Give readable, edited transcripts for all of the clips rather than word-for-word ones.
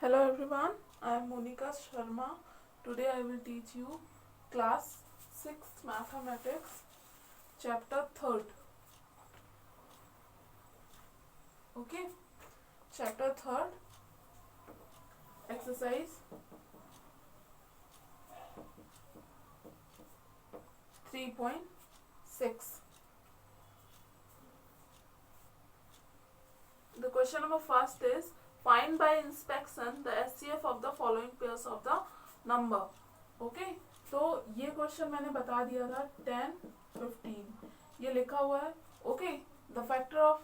Hello everyone, I am Monica Sharma. Today I will teach you class 6th mathematics chapter 3rd. Okay, chapter 3rd exercise 3.6. The question number first is find by inspection the SCF of the following pairs of the number. Okay, तो ये question मैंने बता दिया था 10, 15 ये लिखा हुआ है. Okay, the factors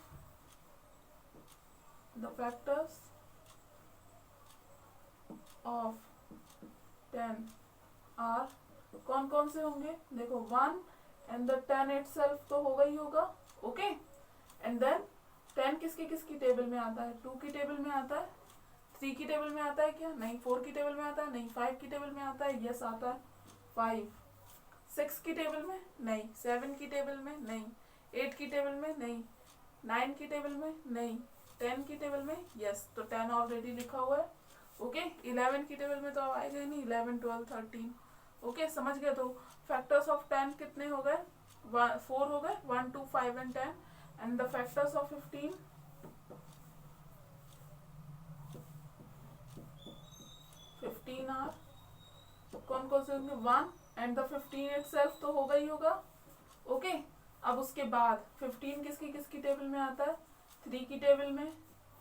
of 10 are कौन कौन से होंगे. देखो 1 and the 10 itself तो होगा ही होगा. Okay, and then 10 किसकी किसकी टेबल में आता है. 2 की टेबल में आता है. 3 की टेबल में आता है क्या. नहीं. 4 की टेबल में आता है. नहीं. 5 की टेबल में आता है. यस आता है. 5. 6 की टेबल में नहीं. 7 की टेबल में नहीं. 8 की टेबल में नहीं. 9 की टेबल में नहीं. 10 की टेबल में यस. तो 10 ऑलरेडी लिखा हुआ है. ओके. 11 की टेबल में तो अब आएगा ही नहीं. 11, 12, 13. ओके, समझ गए. तो फैक्टर्स ऑफ 10 कितने हो गए. 4 हो गए. 1, 2, 5 and 10. And the factors of 15 are कौन कौन से होंगे. 1 and the 15 itself तो होगा ही होगा. ओके, अब उसके बाद 15 किसकी किसकी टेबल में आता है. 3 की टेबल में,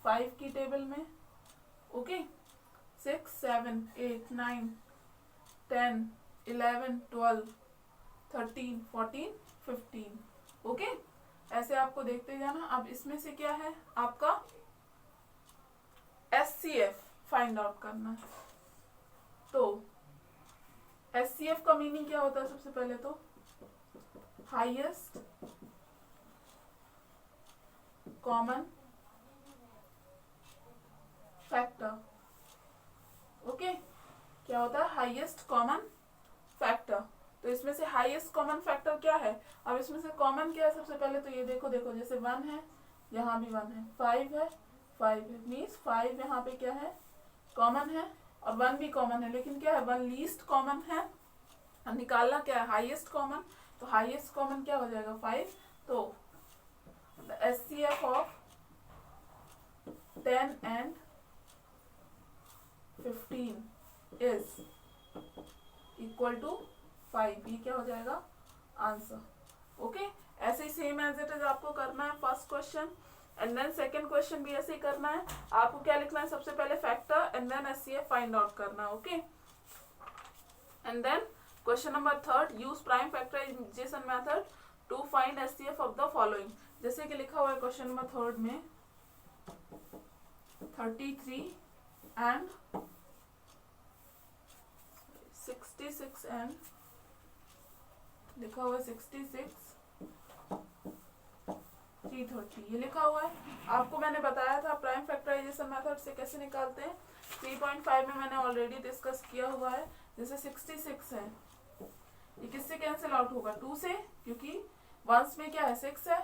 5 की टेबल में. ओके, 6, 7, 8, 9, 10, 11, 12, 13, 14, 15. ओके, ऐसे आपको देखते जाना. अब इसमें से क्या है आपका SCF फाइंड आउट करना है. तो SCF का मीनिंग क्या होता है. सबसे पहले तो हाईएस्ट कॉमन फैक्टर. ओके, क्या होता है हाईएस्ट कॉमन फैक्टर. तो इसमें से हाईएस्ट कॉमन फैक्टर क्या है. अब इसमें से कॉमन क्या है. सबसे पहले तो ये देखो जैसे 1 है, यहाँ भी 1 है. 5 है, 5 है. मीन्स 5 यहाँ पे क्या है कॉमन है और 1 भी कॉमन है. लेकिन क्या है 1 लीस्ट कॉमन है. और निकालना क्या है हाईएस्ट कॉमन. तो हाईएस्ट कॉमन क्या हो जाएगा 5. तो SCF of 10 and 15 is equal to 5. ये क्या हो जाएगा आंसर. ओके, ऐसे ही सेम एज इट इज आपको करना है first question and then second question भी ऐसे ही करना है. आपको क्या लिखना है सबसे पहले factor and then SCF find out करना. Okay, and then question number 3 use prime factorisation method to find SCF of the following. जैसे कि लिखा हुआ है क्वेश्चन नंबर 3 में 33 एंड 66 एंड लिखा हुआ है 66, 330 ये लिखा हुआ है. आपको मैंने बताया था प्राइम फैक्टराइजेशन मेथड से कैसे निकालते हैं. 3.5 में मैंने ऑलरेडी डिस्कस किया हुआ है. जैसे 66 है, ये किससे कैंसिल आउट होगा 2 से, क्योंकि वंस में क्या है 6 है.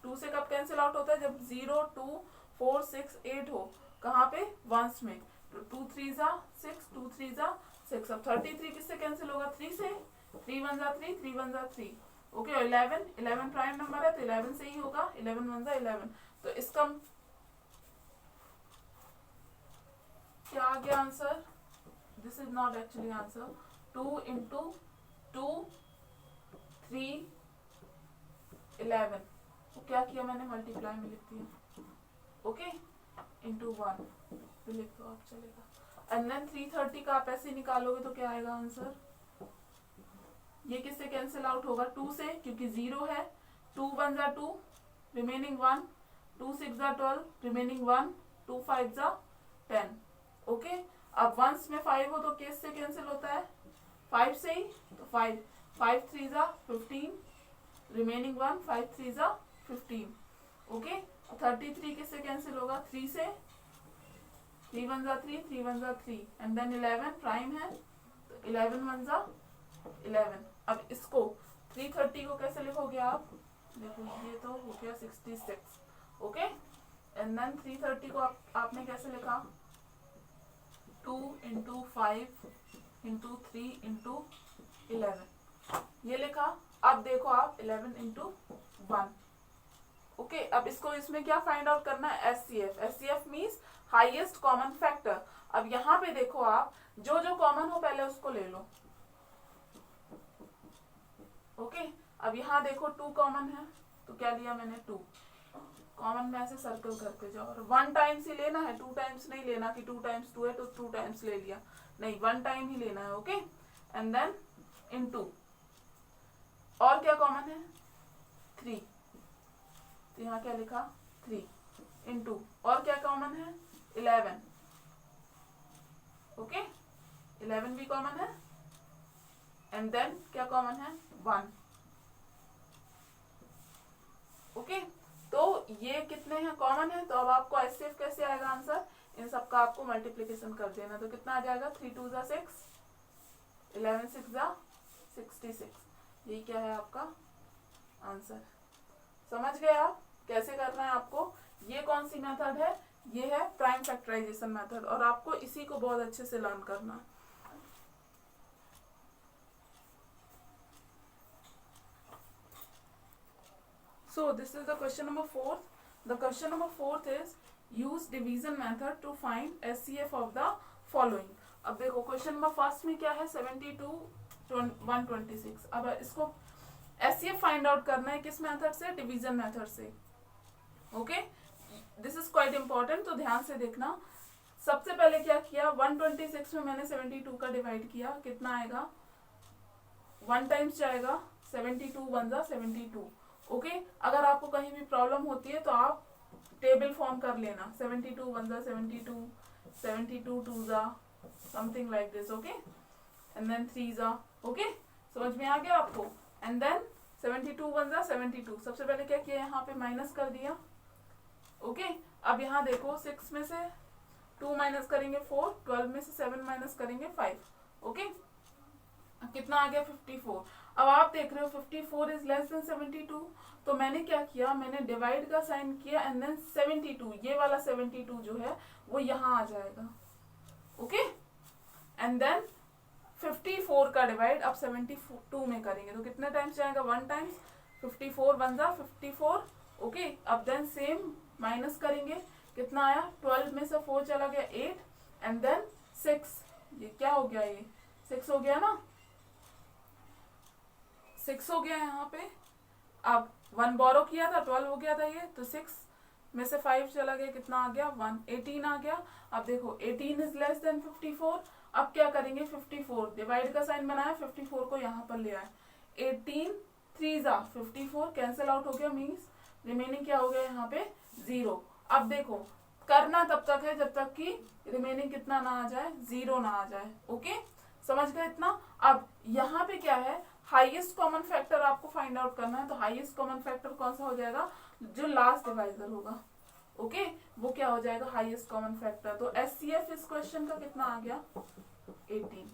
2 से कब कैंसिल आउट होता है जब 0, 2, 4, 6, 8 हो. कहाँ पे वंस में. तो 2 3 जा 6, 2 3 जा 6. अब 33 किससे कैंसिल होगा 3 से. 3 1 जा 3, 3 1 जा 3. ओके, 11 प्राइम नंबर है तो 11 से ही होगा. 11 1 जा 11. तो इसका क्या आ गया answer. This is not actually answer. 2 into 2, 3, 11. तो क्या किया मैंने मल्टीप्लाई में लिख दिया. ओके, इंटू 1 तो लिख दो आप चलेगा. एंड देन 330 का आप ऐसे निकालोगे तो क्या आएगा आंसर. ये किससे कैंसिल आउट होगा 2 से, क्योंकि 0 है. 2 1 जा 2 रिमेनिंग 1, 2 6 जा 12 रिमेनिंग 1, 2 5 जा 10. ओके, अब वंस में 5 हो तो किससे कैंसिल होता है 5 से ही. तो 5 5 3 जा 15 रिमेनिंग 1, 5 3 जा 15. ओके, 33 किससे कैंसिल होगा 3 से. 3 1 जा 3, 3 1 जा 3 एंड देन 11 प्राइम है तो 11 1 जा 11. अब इसको 330 को कैसे लिखोगे आप. देखो ये तो हो गया 66. ओके, एंड देन 330 को आपने कैसे लिखा 2 इंटू 5 इंटू 3 इंटू 11 ये लिखा। अब देखो आप 11 इंटू 1। ओके, अब इसको इसमें क्या फाइंड आउट करना है, HCF. HCF means highest common factor. अब यहाँ पे देखो आप जो जो कॉमन हो पहले उसको ले लो। ओके, अब यहाँ देखो 2 कॉमन है तो क्या लिया मैंने 2 कॉमन में ऐसे सर्कल करके जाओ। और 1 टाइम्स ही लेना है, 2 टाइम्स नहीं लेना कि 2 टाइम्स 2 है तो 2 टाइम्स ले लिया, नहीं 1 टाइम ही लेना है। ओके, एंड देन इनटू, और क्या कॉमन है 3, तो यहाँ क्या लिखा 3 इनटू, और क्या कॉमन है 11। ओके, 11 भी कॉमन है, एंड देन क्या कॉमन है 1। ओके, तो ये कितने हैं कॉमन है। तो अब आपको एचसीएफ कैसे आएगा आंसर, इन सबका आपको मल्टीप्लिकेशन कर देना। तो कितना आ जाएगा 3 2 ज़ा 6, 11 6 ज़ा 66। यही क्या है आपका आंसर। समझ गए आप कैसे करना है आपको। ये कौन सी मेथड है, ये है प्राइम फैक्टराइजेशन मेथड, और आपको इसी को बहुत अच्छे से लर्न करना है। So this is the question number 4. The question number 4 is use division method to find SCF of the following. अब देखो क्वेश्चन नंबर फर्स्ट में क्या है 72 126। अब इसको SCF फाइंड आउट करना है किस मेथड से, डिवीजन मेथड से। Okay, this is quite important, तो ध्यान से देखना। सबसे पहले क्या किया, 126 में मैंने 72 का डिवाइड किया, कितना आएगा 1 टाइम्स जाएगा, 72 1 ज़ा 72। ओके, अगर आपको कहीं भी प्रॉब्लम होती है तो आप टेबल फॉर्म कर लेना, 72 1 ज़ा 72, 72 2 ज़ा something like this. Okay, and then 3 ज़ा। ओके, समझ में आ गया आपको। एंड देन 72 1 ज़ा 72, सबसे पहले क्या किया यहाँ पे माइनस कर दिया। ओके, अब यहाँ देखो 6 में से 2 माइनस करेंगे 4, 12 में से 7 माइनस करेंगे 5। ओके, कितना आ गया 54। अब आप देख रहे हो 54 इज लेस देन 72, तो मैंने क्या किया, मैंने डिवाइड का साइन किया एंड देन 72, ये वाला 72 जो है वो यहाँ आ जाएगा। ओके, एंड देन 54 का डिवाइड अब 72 में करेंगे तो कितने टाइम्स जाएगा 1 टाइम्स, 54 1 ज़ा 54। ओके, अब देन सेम माइनस करेंगे, कितना आया 12 में से 4 चला गया 8, एंड देन 6, ये क्या हो गया, ये 6 हो गया ना, 6 हो गया यहाँ पे। अब 1 बोरो किया था 12 हो गया था ये, तो 6 में से 5 चला गया, कितना आ गया 1, 18 आ गया। अब देखो 18 इज लेस देन 54, अब क्या करेंगे 54 डिवाइड का साइन बनाया, 54 को यहाँ पर ले आए, 18 3 ज़ा 54 कैंसिल आउट हो गया, मीन्स रिमेनिंग क्या हो गया यहाँ पे 0। अब देखो करना तब तक है जब तक कि रिमेनिंग कितना ना आ जाए, 0 ना आ जाए। ओके, समझ गए इतना। अब यहाँ पे क्या है, हाईएस्ट कॉमन फैक्टर आपको फाइंड आउट करना है, तो हाईएस्ट कॉमन फैक्टर कौन सा हो जाएगा, जो लास्ट डिवाइजर होगा। ओके, वो क्या हो जाएगा हाईएस्ट कॉमन फैक्टर। तो एचसीएफ इस क्वेश्चन का कितना आ गया 18।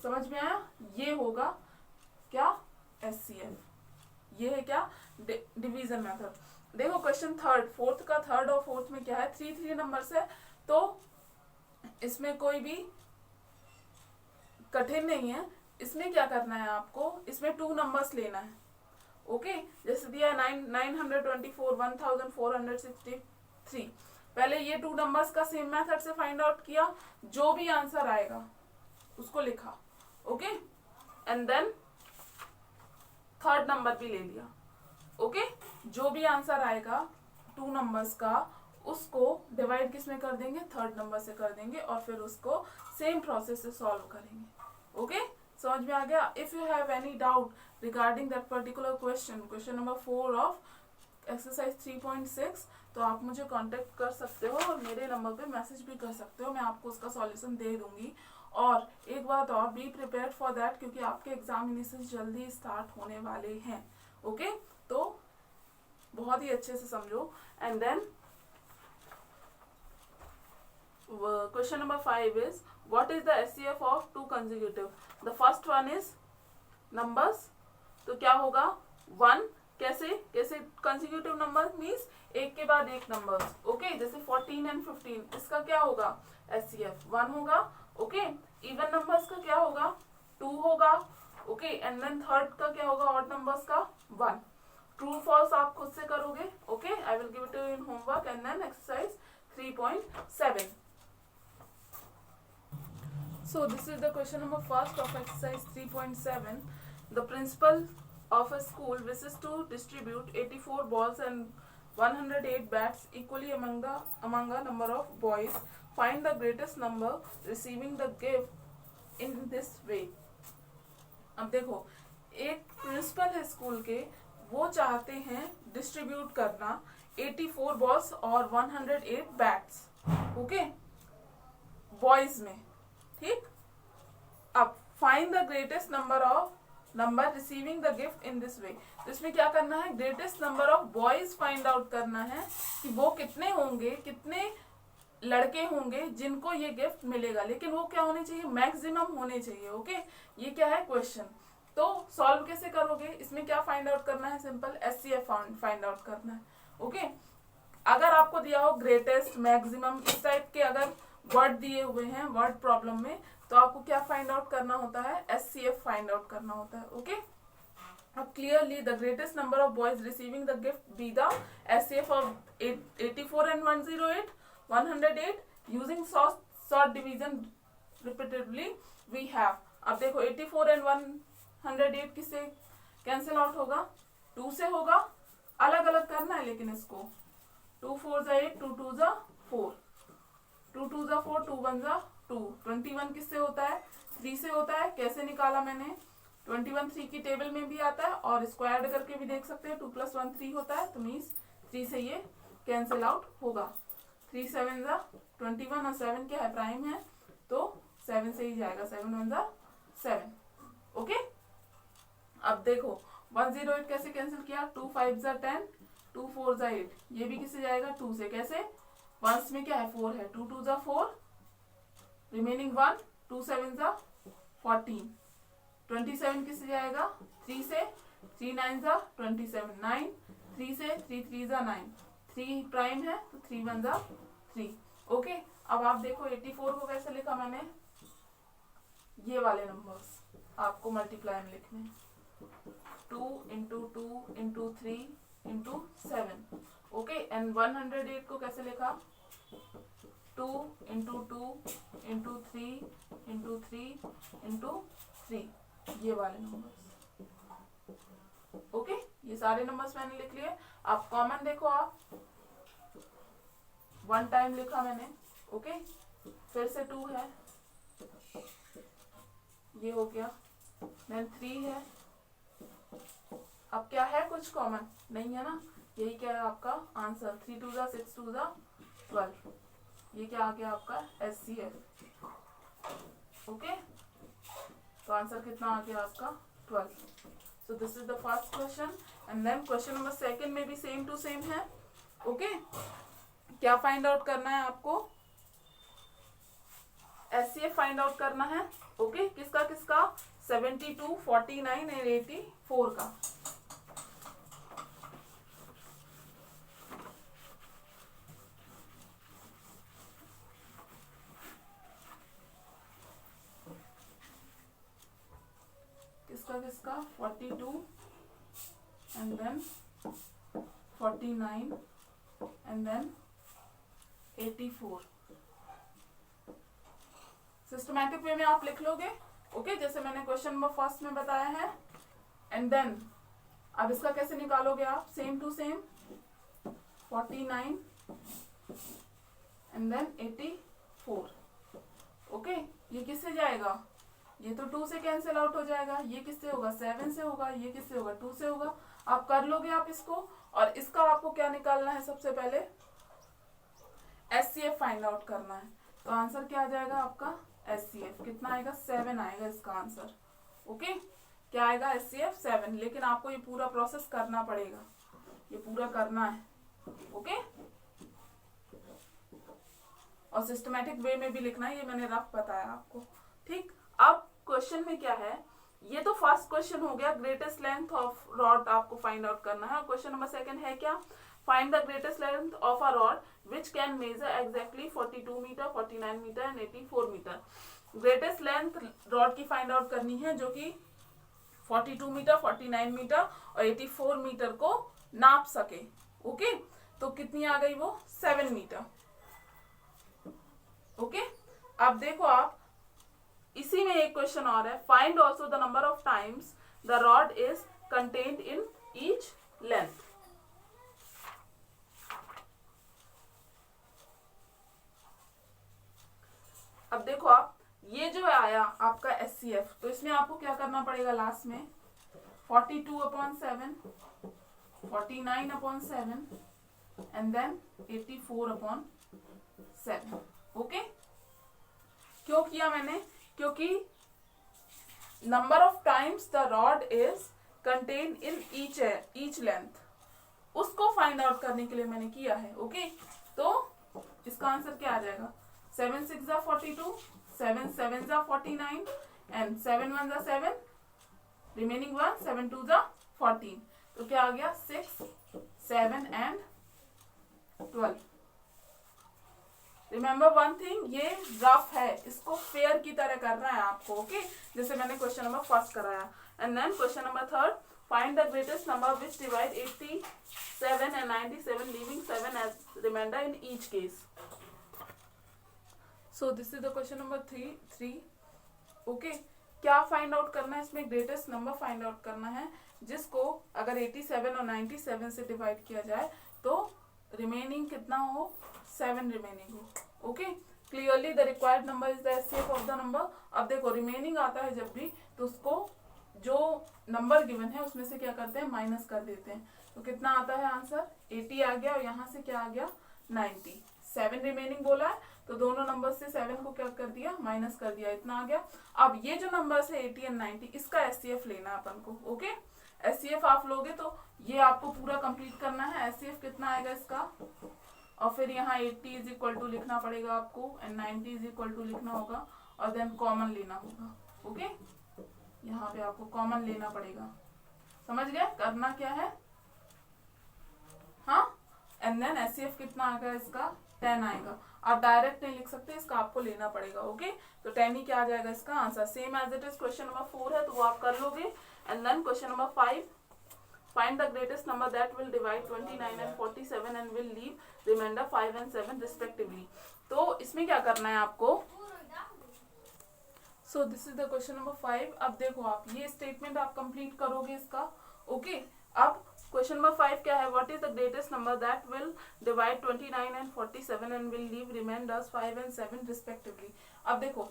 समझ में आया, ये होगा क्या एचसीएफ, ये है क्या डिवीजन मेथड। देखो क्वेश्चन थर्ड, फोर्थ का थर्ड और फोर्थ में क्या है 3 3 नंबर है, तो इसमें कोई भी कठिन नहीं है। इसमें क्या करना है आपको, इसमें 2 नंबर्स लेना है। ओके, जैसे दिया 924 1463, पहले ये 2 नंबर्स का सेम मेथड से फाइंड आउट किया, जो भी आंसर आएगा उसको लिखा। Okay, and then third number भी ले लिया। ओके, जो भी आंसर आएगा 2 नंबर्स का उसको डिवाइड किस में कर देंगे, थर्ड नंबर से कर देंगे, और फिर उसको सेम प्रोसेस से सॉल्व करेंगे। ओके, समझ में आ गया। If you have any doubt regarding that particular question number 4 of exercise 3.6, तो आप मुझे कांटेक्ट कर सकते हो और मेरे नंबर पे मैसेज भी कर सकते हो, मैं आपको उसका सॉल्यूशन दे दूंगी। और एक बात और, बी प्रिपेयर्ड फॉर दैट, क्योंकि आपके एग्जामिनेशन जल्दी स्टार्ट होने वाले हैं। ओके, तो बहुत ही अच्छे से समझो। And then question number 5 is what is the SCF of 2 consecutive. The first one is numbers, तो क्या होगा 1 कैसे कैसे कंसेक्यूटिव नंबर मीन्स एक के बाद एक नंबर्स, ओके। जैसे 14 एंड 15, इसका क्या होगा एचसीएफ 1 होगा, ओके। इवन नंबर्स का क्या होगा 2 होगा, ओके। एंड देन थर्ड का क्या होगा ऑड नंबर्स का 1। ट्रू फॉल्स आप खुद से करोगे, okay. I will give it you in homework and then exercise 3.7. So this is the question number first of exercise 3.7. The principal of a school wishes to distribute 84 balls and 108 bats equally among a number of boys. Find the greatest number receiving the gift in this way. अब देखो, एक principal है school के, वो चाहते हैं distribute करना 84 balls और 108 बैट्स, ओके, बॉयज में, ठीक। अब find the greatest number receiving the gift in this way. तो इसमें क्या करना है, greatest number of boys find out करना है कि वो कितने होंगे, कितने लड़के होंगे जिनको ये गिफ्ट मिलेगा, लेकिन वो क्या होने चाहिए, मैक्सिमम होने चाहिए, ओके। ये क्या है क्वेश्चन। तो सॉल्व कैसे करोगे, इसमें क्या फाइंड आउट करना है, सिंपल एचसीएफ फाइंड आउट करना है, ओके। अगर आपको दिया हो ग्रेटेस्ट, मैक्सिमम, इस टाइप के अगर वर्ड दिए हुए हैं वर्ड प्रॉब्लम में, तो आपको क्या फाइंड आउट करना होता है, एचसीएफ फाइंड आउट करना होता है, ओके। अब clearly the greatest number of boys receiving the gift be the HCF of 84 and 108 108 using short division repeatedly we have. अब देखो 84 एंड 108 किससे कैंसिल आउट होगा, 2 से होगा, अलग अलग करना है लेकिन इसको, 2 4 जा 8, 2 2 जा 4, 2 2 जा 4, 2 1 जा 2, 21 किससे होता है, 3 से होता है। कैसे निकाला मैंने, 21 3 की टेबल में भी आता है और स्क्वायर करके भी देख सकते हैं, 2 + 1 3 होता है, तो मीन्स 3 से ये कैंसिल आउट होगा। 3 7 जा 21 और 7 क्या है, प्राइम है, तो 7 से ही जाएगा, 7 1 जा 7, ओके। अब देखो 108 कैसे कैंसिल किया, 2 5 जा 10, 2 4 जा 8, ये भी किससे जाएगा, 2 से। कैसे, वंस में क्या है 4 है, 2 2 जा 4, रिमेनिंग 1, 2 7 जा 14, 27 किससे जाएगा, 3 से, 3 9 जा 27, 9, 3 से, 3 3 जा 9, 3 प्राइम है तो 3 1 जा 3, ओके। अब आप देखो 84 को कैसे लिखा मैंने, ये वाले नंबर्स आपको मल्टीप्लाई में लिखने, 2 into 2 into 3 into 7, okay. And 108 को कैसे लिखा, 2 into 2 into 3 into 3 into 3, ये वाले नंबर्स, ओके। ये सारे नंबर्स मैंने लिख लिए। आप कॉमन देखो, आप 1 टाइम लिखा मैंने, ओके। फिर से 2 है, ये हो गया, देन 3 है। अब क्या है, कुछ कॉमन नहीं है ना, यही क्या है आपका आंसर, 3 2 जा 6, 2 जा 12, ये क्या आ गया आपका एचसीएफ, ओके। तो आंसर कितना आ गया आपका 12। So this is the first question and then question number second में भी सेम टू सेम है, ओके। क्या फाइंड आउट करना है आपको, एचसीएफ फाइंड आउट करना है, ओके। किसका किसका, 72 49 एंड 84 का। किसका 42 and then 49 and then 84। Systematic way में आप लिख लोगे, ओके, जैसे मैंने क्वेश्चन नंबर फर्स्ट में बताया है। एंड देन अब इसका कैसे निकालोगे आप, same to same, 49 and then 84, okay. ये किससे जाएगा, ये तो 2 से कैंसिल आउट हो जाएगा, ये किससे होगा, 7 से होगा, ये किससे होगा, 2 से होगा। आप कर लोगे आप इसको, और इसका आपको क्या निकालना है, सबसे पहले एचसीएफ फाइंड आउट करना है। तो आंसर क्या आ जाएगा आपका, एचसीएफ कितना आएगा, 7 आएगा इसका आंसर, ओके। क्या आएगा, एचसीएफ 7। लेकिन आपको ये पूरा प्रोसेस करना पड़ेगा, ये पूरा करना है, ओके। और सिस्टमैटिक वे में भी लिखना है, ये मैंने रफ बताया आपको, ठीक। अब क्वेश्चन में क्या है ये तो फर्स्ट क्वेश्चन हो गया, ग्रेटेस्ट लेंथ ऑफ रॉड आपको फाइंड आउट करना है। क्वेश्चन नंबर सेकंड है क्या, find the greatest length of a rod which can measure exactly 42 metre, 49 metre and 84 metre. Greatest length rod की फाइंड आउट करनी है जो कि 42 मीटर, 49 मीटर और 84 मीटर को नाप सके। ओके, तो कितनी आ गई वो, 7 मीटर। ओके, अब देखो आप, इसी में एक क्वेश्चन और है, find also the number of times the rod is contained in each length. अब देखो आप, ये जो आया आपका SCF, तो इसमें आपको क्या करना पड़ेगा लास्ट में, 42/7, 49/7 एंड देन 84/7। ओके, क्यों किया मैंने, क्योंकि number of times the rod is contain in each length, उसको फाइंड आउट करने के लिए मैंने किया है। ओके, तो इसका आंसर क्या आ जाएगा, 7 6 42, 7 7 49 एंड 7 1 7, रिमेनिंग 1, 7 2 14। तो क्या आ गया, 6 7 एंड 12। रिमेंबर वन थिंग, ये रफ है, इसको फेयर की तरह करना है आपको। ओके, जैसे मैंने क्वेश्चन नंबर फर्स्ट कराया। And then question number third, find the greatest number which divide 87 and 97 leaving 7 as remainder in each case. So this is the question number 3। Okay, क्या फाइंड आउट करना है इसमें, greatest number find out करना है जिसको अगर 87 और 97 से डिवाइड किया जाए तो रिमेनिंग कितना हो, 7 रिमेनिंग हो। Okay, clearly the required number is the HCF of the number. अब देखो रिमेनिंग आता है जब भी, तो उसको जो नंबर गिवन है उसमें से क्या करते हैं, माइनस कर देते हैं। तो कितना आता है आंसर, 80 आ गया और यहाँ से क्या आ गया, 90। 7 रिमेनिंग बोला है तो दोनों नंबर से 7 को क्या कर दिया, माइनस कर दिया, इतना आ गया। अब ये जो नंबर है 80 एंड 90, इसका एचसीएफ लेना है अपन को। ओके, एचसीएफ आप लोगे तो ये आपको पूरा कंप्लीट करना है। एचसीएफ कितना आएगा इसका, और फिर यहाँ 80 इज इक्वल टू लिखना पड़ेगा आपको एंड 90 इज इक्वल टू लिखना होगा और देन कॉमन लेना होगा। ओके, यहाँ पे आपको कॉमन लेना पड़ेगा। समझ गए करना क्या है, हाँ। एंड देन एचसीएफ कितना आएगा इसका, 10 आएगा। आप डायरेक्ट नहीं लिख सकते, इसका आपको लेना पड़ेगा। ओके, तो 10 ही क्या आ जाएगा इसका answer, same as it is question number 4 है तो वो आप कर लोगे। And then question number 5, find the greatest number that will divide 29 and 47 and will leave remainder 5 and 7 respectively। तो इसमें क्या करना है आपको, सो this is the question number 5। अब देखो आप ये स्टेटमेंट आप कंप्लीट करोगे इसका। ओके, अब क्वेश्चन नंबर 5 क्या है, what is the greatest number that will divide 29 and 47 and will leave remainders 5 and 7 respectively। अब देखो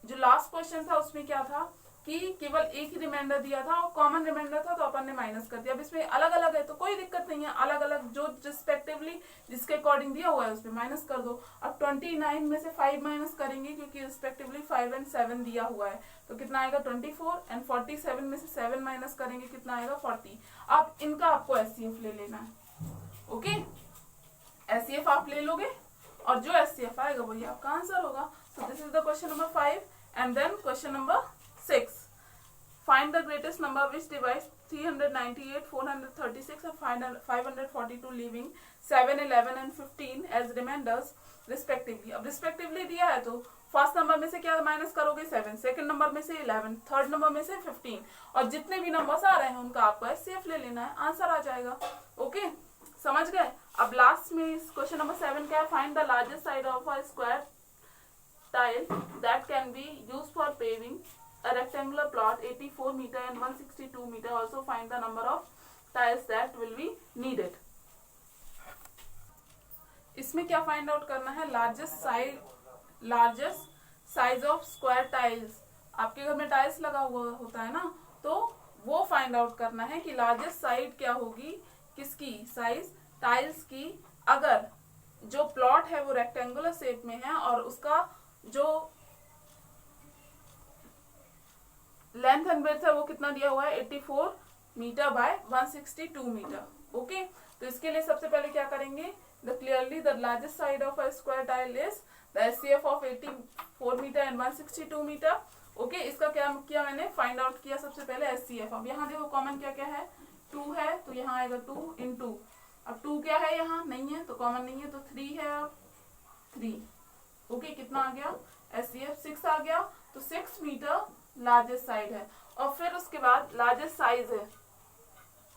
जो लास्ट क्वेश्चन था उसमें क्या था कि केवल एक ही रिमाइंडर दिया था और कॉमन रिमाइंडर था तो अपन ने माइनस कर दिया। अब इसमें अलग अलग है तो कोई दिक्कत नहीं है, अलग अलग जो रिस्पेक्टिवली जिसके अकॉर्डिंग दिया हुआ है उसमें माइनस कर दो। अब 29 में से 5 माइनस करेंगे क्योंकि रिस्पेक्टिवली 5 and 7 दिया हुआ है तो कितना आएगा 24 एंड 47 में से 7 माइनस करेंगे कितना आएगा 40। अब इनका आपको एचसीएफ ले लेना है। ओके, एचसीएफ आप ले लोगे और जो एचसीएफ आएगा वही आपका आंसर होगा। So this is the question number 5। And then question number 6, find the greatest number which divides 398, 436 and 542 leaving 7, 11 and 15 as remainders respectively। अब respectively दिया है तो फर्स्ट नंबर में से क्या माइनस करोगे 7, सेकंड नंबर में से 11, थर्ड नंबर में से 15 और जितने भी नंबर्स आ रहे हैं उनका आपको एचसीएफ ले लेना है, आंसर आ जाएगा। ओके, समझ गए। अब लास्ट में इस क्वेश्चन नंबर 7 क्या है, find the largest side of a square tile that can be used for paving a rectangular plot 84 meter and 162 meter। Also find the number of tiles that will be needed। इसमें क्या find out करना है, largest size of square tiles. आपके घर में tiles लगा हुआ होता है ना, तो वो फाइंड आउट करना है कि लार्जेस्ट साइड क्या होगी, किसकी साइज, टाइल्स की, अगर जो प्लॉट है वो रेक्टेंगुलर शेप में है और उसका जो लेंथ एंड ब्रेड्थ है वो कितना दिया हुआ है 84 मीटर बाय 162 मीटर। ओके, तो इसके लिए सबसे पहले क्या करेंगे, the clearly the largest side of a square tile is the HCF of 84 metre and 162 metre. Okay, इसका क्या किया मैंने, फाइंड आउट किया सबसे पहले SCF। अब यहाँ देखो कॉमन क्या क्या है, 2 है तो यहाँ आएगा 2 इंटू, अब 2 क्या है यहाँ नहीं है तो कॉमन नहीं है, तो 3 है, अब 3। ओके, कितना आ गया SCF 6 आ गया, तो 6 मीटर लार्जेस्ट साइड है। और फिर उसके बाद लार्जेस्ट साइज है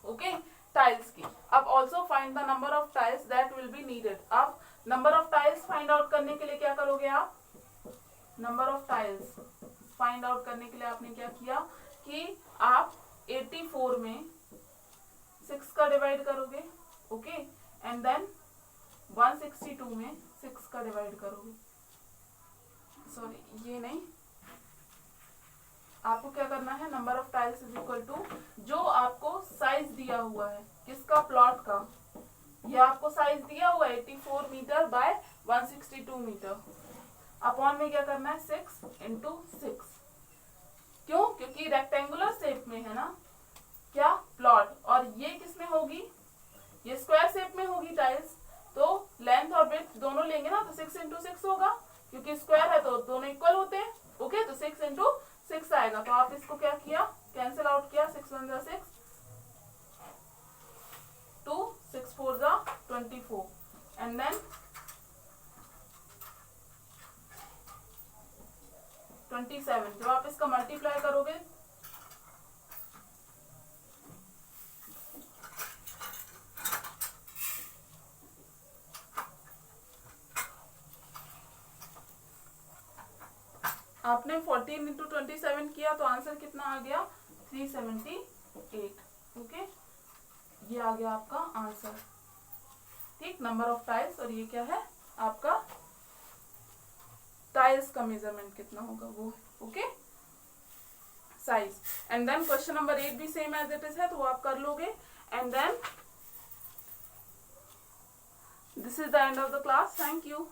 ओके टाइल्स की। अब also find the number of tiles that will be needed. अब number of tiles find out करने के लिए क्या करोगे आप, number of tiles find out करने के लिए आपने क्या किया कि आप 84 में 6 का डिवाइड करोगे ओके, एंड देन 162 में 6 का डिवाइड करोगे, सॉरी ये नहीं, आपको क्या करना है, number of tiles is equal to जो आपको साइज दिया हुआ है किसका, प्लॉट का, ये आपको साइज दिया हुआ है 84 मीटर बाय 162 मीटर, अपॉन में क्या करना है 6 इंटू 6। क्यों, क्योंकि रेक्टेंगुलर शेप में है ना क्या, प्लॉट, और ये किस में होगी, ये स्क्वायर शेप में होगी टाइल्स, तो लेंथ और ब्रेड्थ दोनों लेंगे ना, तो 6 इंटू 6 होगा, क्योंकि स्क्वायर है तो दोनों इक्वल होते हैं ओके, तो 6 इंटू 6 आएगा। तो आप इसको क्या किया, कैंसिल आउट किया, 6 1 जा 6, 2 6 4 जा 24, एंड देन 27। जब आप इसका मल्टीप्लाई करोगे आपने 14 इंटू 27 किया तो आंसर कितना आ गया, 378 ओके, ये आ गया आपका आंसर। ठीक, नंबर ऑफ टाइल्स, और ये क्या है आपका टाइल्स का मेजरमेंट कितना होगा वो okay, size. And then question number 8 भी सेम एज इट इज है, तो वो आप कर लोगे। And then this is the end of the class, thank you.